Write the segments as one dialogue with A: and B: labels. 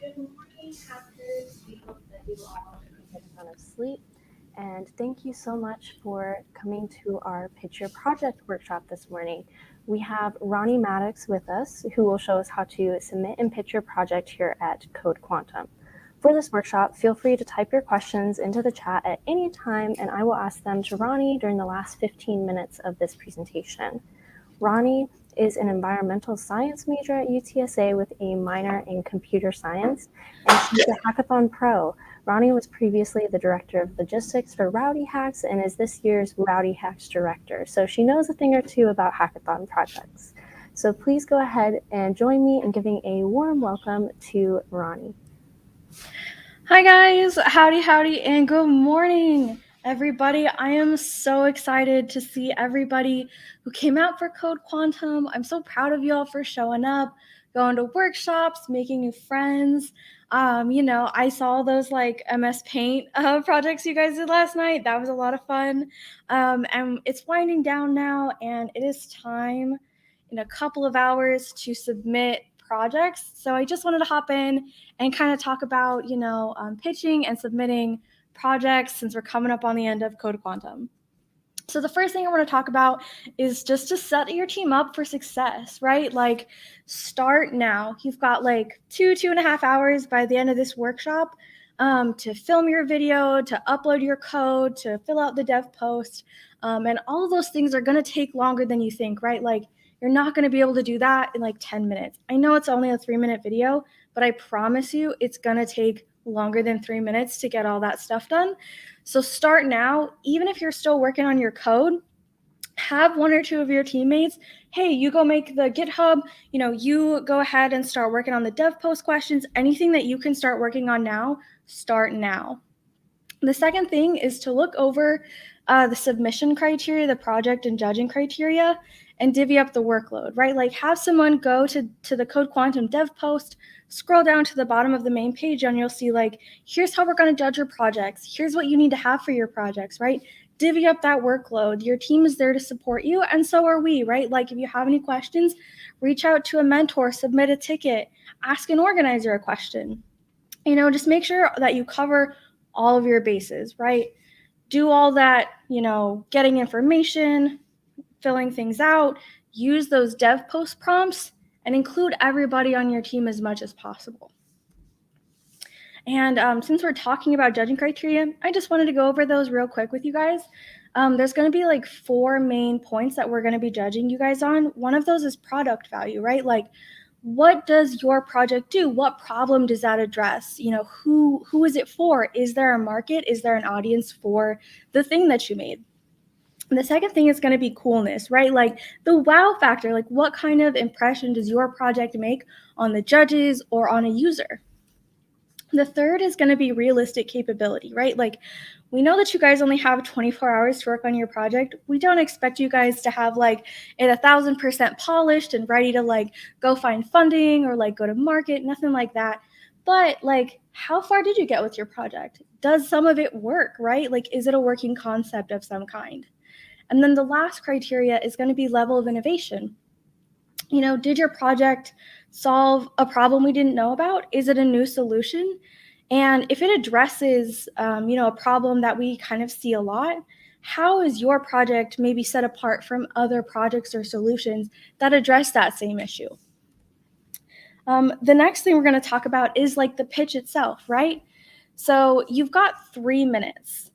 A: Good morning, hackers. We hope that you all had a good amount of sleep. And thank you so much for coming to our Pitch Your Project workshop this morning. We have Roni Maddox with us, who will show us how to submit and pitch your project here at CodeQuantum. For this workshop, feel free to type your questions into the chat at any time, and I will ask them to Roni during the last 15 minutes of this presentation. Roni is an environmental science major at UTSA with a minor in computer science, and she's a hackathon pro. Roni was previously the director of logistics for Rowdy Hacks and is this year's Rowdy Hacks director. So she knows a thing or two about hackathon projects. So please go ahead and join me in giving a warm welcome to Roni.
B: Hi guys, howdy, and good morning, everybody. I am so excited to see everybody who came out for CodeQuantum. I'm so proud of y'all for showing up, going to workshops, making new friends. I saw those like MS Paint projects you guys did last night. That was a lot of fun. And it's winding down now, and it is time in a couple of hours to submit projects. So I just wanted to hop in and kind of talk about, pitching and submitting projects since we're coming up on the end of CodeQuantum. So the first thing I want to talk about is just to set your team up for success, right? Like start now. You've got like 2.5 hours by the end of this workshop to film your video, to upload your code, to fill out the dev post. And all of those things are going to take longer than you think, right? Like you're not going to be able to do that in like 10 minutes. I know it's only a 3-minute video, but I promise you it's going to take longer than 3 minutes to get all that stuff done. So start now. Even if you're still working on your code, have one or two of your teammates, hey, you go make the GitHub, you go ahead and start working on the dev post questions. Anything that you can start working on now, start now. The second thing is to look over the submission criteria, the project and judging criteria, and divvy up the workload, right? Like have someone go to the CodeQuantum Devpost, scroll down to the bottom of the main page, and you'll see like, here's how we're going to judge your projects. Here's what you need to have for your projects, right? Divvy up that workload. Your team is there to support you, and so are we, right? Like if you have any questions, reach out to a mentor, submit a ticket, ask an organizer a question. Just make sure that you cover all of your bases, right? Do all that, getting information, filling things out, use those dev post prompts, and include everybody on your team as much as possible. And since we're talking about judging criteria, I just wanted to go over those real quick with you guys. There's going to be like 4 main points that we're going to be judging you guys on. One of those is product value, right? Like, what does your project do? What problem does that address? Who is it for? Is there a market? Is there an audience for the thing that you made? And the second thing is going to be coolness, right? Like the wow factor, like what kind of impression does your project make on the judges or on a user? The third is going to be realistic capability, right? Like we know that you guys only have 24 hours to work on your project. We don't expect you guys to have like it 1,000% polished and ready to like go find funding or like go to market, nothing like that. But like, how far did you get with your project? Does some of it work, right? Like, is it a working concept of some kind? And then the last criteria is going to be level of innovation. Did your project solve a problem we didn't know about? Is it a new solution? And if it addresses, a problem that we kind of see a lot, how is your project maybe set apart from other projects or solutions that address that same issue? The next thing we're going to talk about is like the pitch itself, right? So you've got 3 minutes.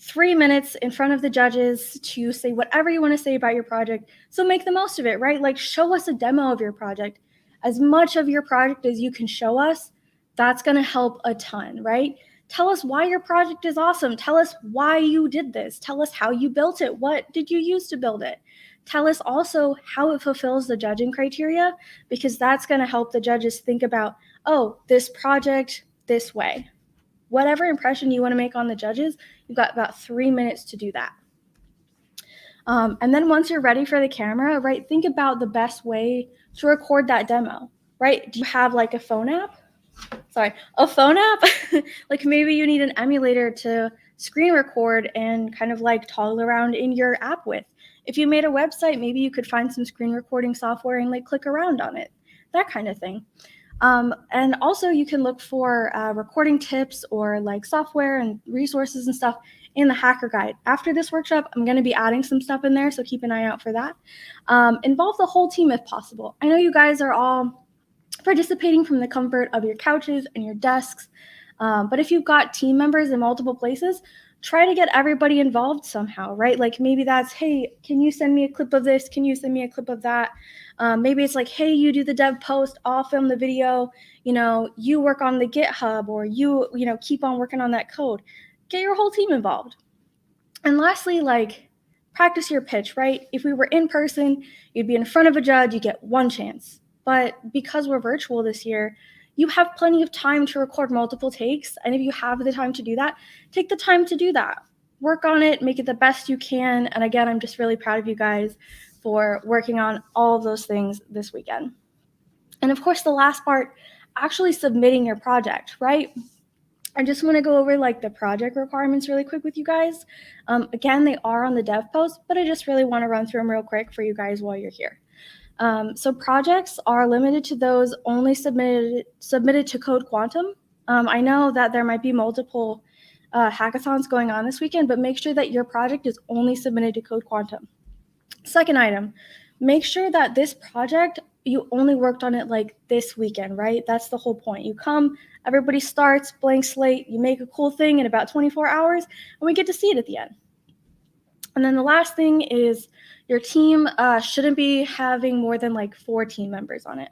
B: 3 minutes in front of the judges to say whatever you want to say about your project. So make the most of it, right? Like show us a demo of your project. As much of your project as you can show us, that's going to help a ton, right? Tell us why your project is awesome. Tell us why you did this. Tell us how you built it. What did you use to build it? Tell us also how it fulfills the judging criteria, because that's going to help the judges think about, oh, this project this way. Whatever impression you want to make on the judges, you've got about 3 minutes to do that. And then once you're ready for the camera, right, think about the best way to record that demo, right? Do you have like a phone app? Like maybe you need an emulator to screen record and kind of like toggle around in your app with. If you made a website, maybe you could find some screen recording software and like click around on it, that kind of thing. And also you can look for recording tips or like software and resources and stuff in the hacker guide. After this workshop, I'm going to be adding some stuff in there, so keep an eye out for that. Involve the whole team if possible. I know you guys are all participating from the comfort of your couches and your desks, but if you've got team members in multiple places, try to get everybody involved somehow, right? Like maybe that's, hey, can you send me a clip of this? Can you send me a clip of that? Maybe it's like, hey, you do the dev post, I'll film the video, you work on the GitHub, or you keep on working on that code. Get your whole team involved. And lastly, like, practice your pitch, right? If we were in person, you'd be in front of a judge, you get one chance. But because we're virtual this year, you have plenty of time to record multiple takes. And if you have the time to do that, take the time to do that. Work on it, make it the best you can. And again, I'm just really proud of you guys for working on all of those things this weekend. And of course, the last part, actually submitting your project, right? I just want to go over like the project requirements really quick with you guys. Again, they are on the dev post, but I just really want to run through them real quick for you guys while you're here. So projects are limited to those only submitted to CodeQuantum. I know that there might be multiple hackathons going on this weekend, but make sure that your project is only submitted to CodeQuantum. Second item, make sure that this project, you only worked on it like this weekend, right? That's the whole point. You come, everybody starts, blank slate, you make a cool thing in about 24 hours, and we get to see it at the end. And then the last thing is your team shouldn't be having more than like 4 team members on it.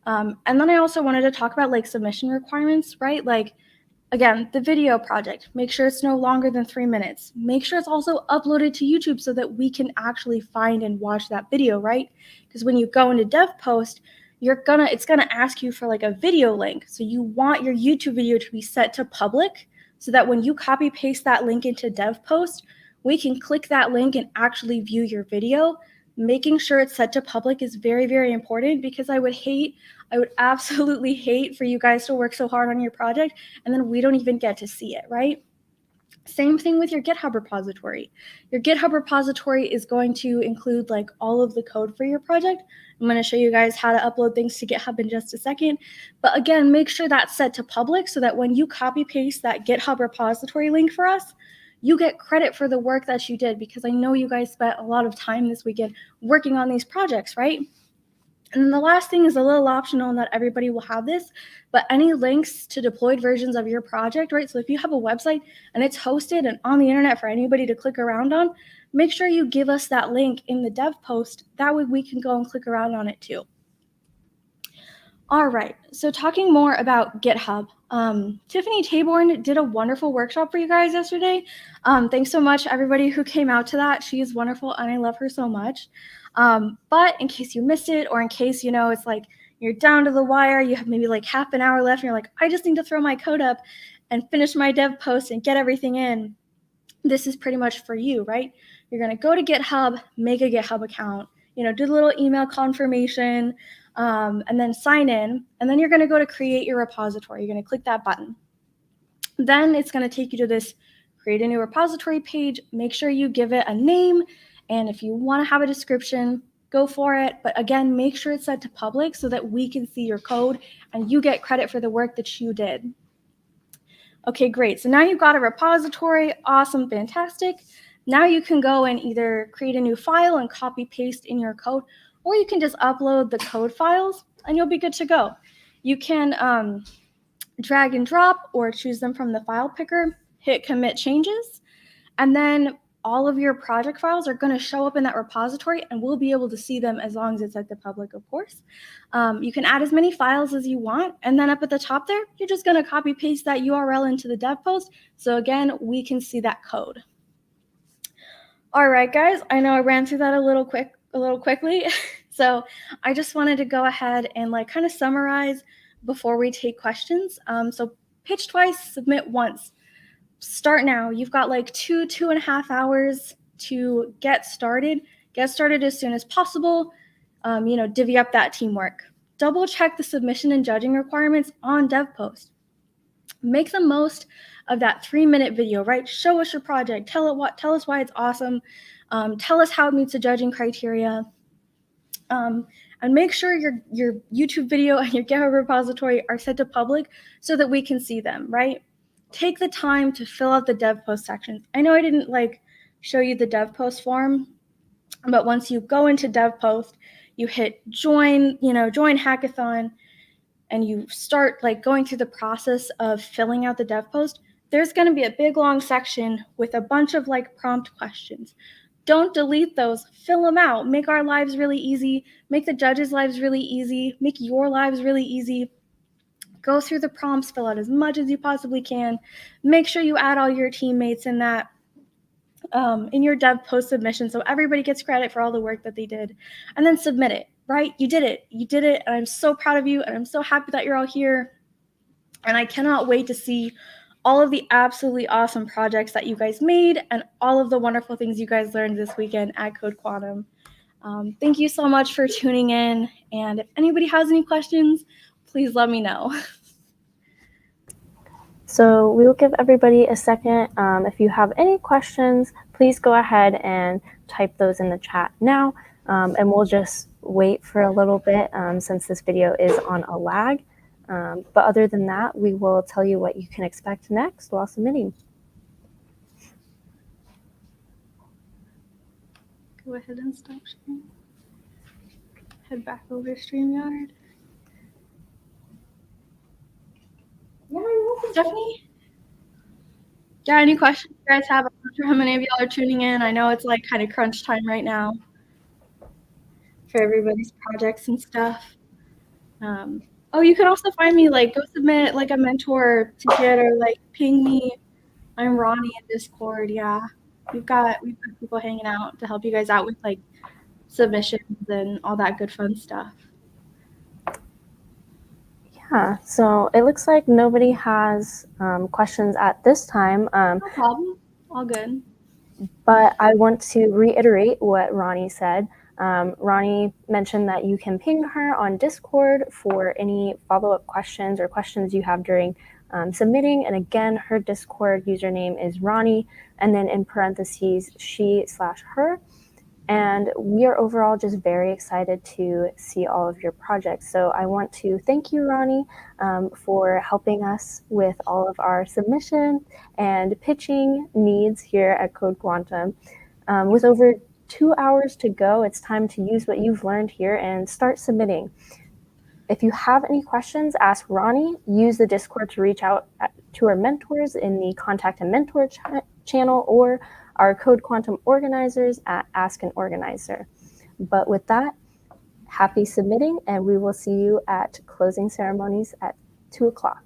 B: And then I also wanted to talk about like submission requirements, right? Like, again, the video project, make sure it's no longer than 3 minutes. Make sure it's also uploaded to YouTube so that we can actually find and watch that video, right? Because when you go into DevPost, it's gonna ask you for like a video link. So you want your YouTube video to be set to public so that when you copy paste that link into DevPost, we can click that link and actually view your video. Making sure it's set to public is very, very important, because I would absolutely hate for you guys to work so hard on your project and then we don't even get to see it, right? Same thing with your GitHub repository. Your GitHub repository is going to include like all of the code for your project. I'm going to show you guys how to upload things to GitHub in just a second. But again, make sure that's set to public so that when you copy paste that GitHub repository link for us, you get credit for the work that you did, because I know you guys spent a lot of time this weekend working on these projects, right? And then the last thing is a little optional, not everybody will have this, but any links to deployed versions of your project, right? So if you have a website and it's hosted and on the internet for anybody to click around on, make sure you give us that link in the dev post. That way we can go and click around on it too. All right, so talking more about GitHub. Tiffany Taborn did a wonderful workshop for you guys yesterday. Thanks so much, everybody who came out to that. She is wonderful and I love her so much. But in case you missed it, or in case, it's like you're down to the wire, you have maybe like half an hour left and you're like, I just need to throw my code up and finish my dev post and get everything in. This is pretty much for you, right? You're gonna go to GitHub, make a GitHub account, do the little email confirmation, and then sign in, and then you're going to go to create your repository. You're going to click that button. Then it's going to take you to this create a new repository page. Make sure you give it a name, and if you want to have a description, go for it. But again, make sure it's set to public so that we can see your code and you get credit for the work that you did. Okay, great. So now you've got a repository. Awesome, fantastic. Now you can go and either create a new file and copy paste in your code, or you can just upload the code files and you'll be good to go. You can drag and drop or choose them from the file picker, hit commit changes, and then all of your project files are going to show up in that repository and we'll be able to see them as long as it's at the public, of course. You can add as many files as you want, and then up at the top there, you're just going to copy paste that URL into the dev post. So again, we can see that code. All right, guys, I know I ran through that a little quickly. So I just wanted to go ahead and kind of summarize before we take questions. So pitch twice, submit once. Start now. You've got 2.5 hours to get started. Get started as soon as possible. Divvy up that teamwork. Double check the submission and judging requirements on DevPost. Make the most of that 3-minute video, right? Show us your project. Tell us why it's awesome. Tell us how it meets the judging criteria. And And make sure your YouTube video and your GitHub repository are set to public so that we can see them, right? Take the time to fill out the dev post sections. I know I didn't show you the dev post form, but once you go into dev post, you hit join hackathon, and you start going through the process of filling out the dev post, there's going to be a big long section with a bunch of prompt questions. Don't delete those, fill them out, make our lives really easy, make the judges' lives really easy, make your lives really easy. Go through the prompts, fill out as much as you possibly can. Make sure you add all your teammates in that, in your dev post submission, so everybody gets credit for all the work that they did, and then submit it, right? You did it, and I'm so proud of you, and I'm so happy that you're all here, and I cannot wait to see all of the absolutely awesome projects that you guys made and all of the wonderful things you guys learned this weekend at CodeQuantum. Thank you so much for tuning in, and if anybody has any questions, please let me know.
A: So we will give everybody a second. If you have any questions, please go ahead and type those in the chat now, and we'll just wait for a little bit since this video is on a lag. But other than that, we will tell you what you can expect next while submitting.
B: Go ahead and stop sharing. Head back over to StreamYard. Yeah, you're welcome, Stephanie. Yeah, any questions you guys have? I'm not sure how many of y'all are tuning in. I know it's kind of crunch time right now for everybody's projects and stuff. Oh, you can also find me, go submit a mentor ticket or ping me. I'm Roni in Discord. Yeah, we've got people hanging out to help you guys out with submissions and all that good fun stuff.
A: Yeah, so it looks like nobody has questions at this time.
B: No problem. All good.
A: But I want to reiterate what Roni said. Roni mentioned that you can ping her on Discord for any follow-up questions or questions you have during submitting. And again, her Discord username is Roni, and then in parentheses, she/her. And we are overall just very excited to see all of your projects. So I want to thank you, Roni, for helping us with all of our submission and pitching needs here at CodeQuantum. With over 2 hours to go, it's time to use what you've learned here and start submitting. If you have any questions, ask Roni. Use the Discord to reach out to our mentors in the Contact a Mentor channel or our CodeQuantum organizers at Ask an Organizer. But with that, happy submitting, and we will see you at closing ceremonies at 2 o'clock.